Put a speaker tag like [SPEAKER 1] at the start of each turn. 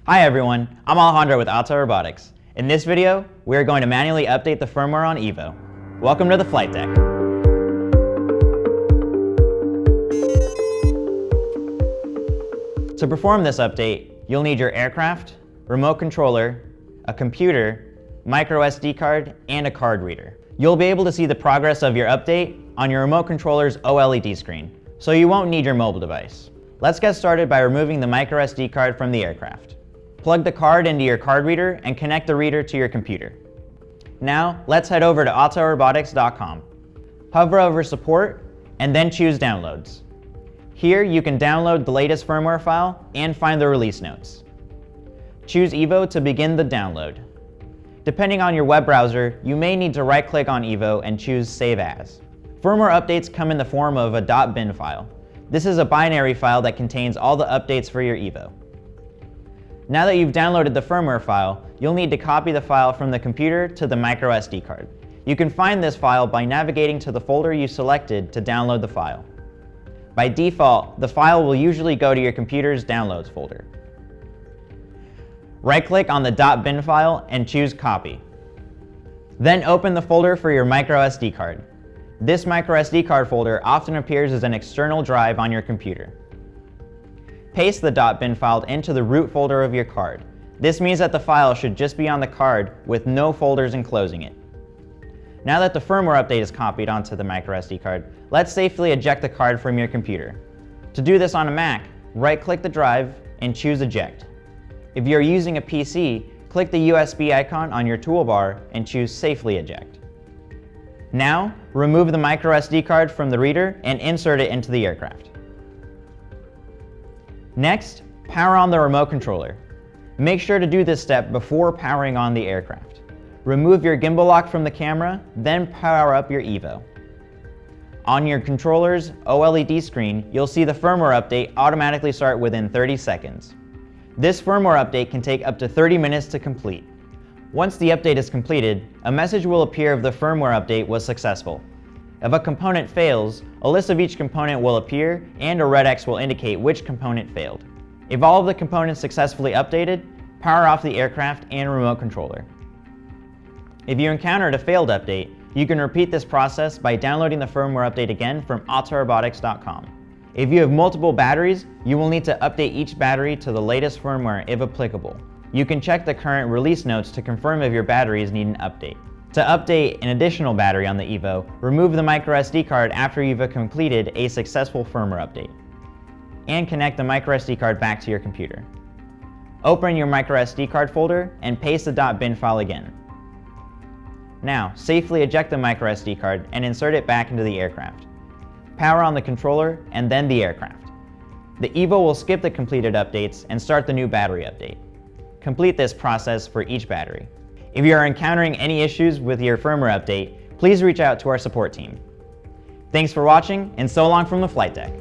[SPEAKER 1] Hi everyone, I'm Alejandro with Autel Robotics. In this video, we are going to manually update the firmware on EVO. Welcome to the flight deck. To perform this update, you'll need your aircraft, remote controller, a computer, micro SD card, and a card reader. You'll be able to see the progress of your update on your remote controller's OLED screen, so you won't need your mobile device. Let's get started by removing the micro SD card from the aircraft. Plug the card into your card reader and connect the reader to your computer. Now, let's head over to autelrobotics.com. Hover over Support and then choose Downloads. Here you can download the latest firmware file and find the release notes. Choose EVO to begin the download. Depending on your web browser, you may need to right-click on EVO and choose Save As. Firmware updates come in the form of a .bin file. This is a binary file that contains all the updates for your EVO. Now that you've downloaded the firmware file, you'll need to copy the file from the computer to the micro SD card. You can find this file by navigating to the folder you selected to download the file. By default, the file will usually go to your computer's Downloads folder. Right-click on the .bin file and choose Copy. Then open the folder for your micro SD card. This micro SD card folder often appears as an external drive on your computer. Paste the .bin file into the root folder of your card. This means that the file should just be on the card with no folders enclosing it. Now that the firmware update is copied onto the micro SD card, let's safely eject the card from your computer. To do this on a Mac, right-click the drive and choose Eject. If you're using a PC, click the USB icon on your toolbar and choose Safely Eject. Now, remove the micro SD card from the reader and insert it into the aircraft. Next, power on the remote controller. Make sure to do this step before powering on the aircraft. Remove your gimbal lock from the camera, then power up your EVO. On your controller's OLED screen, you'll see the firmware update automatically start within 30 seconds. This firmware update can take up to 30 minutes to complete. Once the update is completed, a message will appear if the firmware update was successful. If a component fails, a list of each component will appear and a red X will indicate which component failed. If all of the components successfully updated, power off the aircraft and remote controller. If you encountered a failed update, you can repeat this process by downloading the firmware update again from autelrobotics.com. If you have multiple batteries, you will need to update each battery to the latest firmware if applicable. You can check the current release notes to confirm if your batteries need an update. To update an additional battery on the EVO, remove the micro SD card after you've completed a successful firmware update, and connect the micro SD card back to your computer. Open your micro SD card folder and paste the .bin file again. Now, safely eject the micro SD card and insert it back into the aircraft. Power on the controller and then the aircraft. The EVO will skip the completed updates and start the new battery update. Complete this process for each battery. If you are encountering any issues with your firmware update, please reach out to our support team. Thanks for watching, and so long from the flight deck.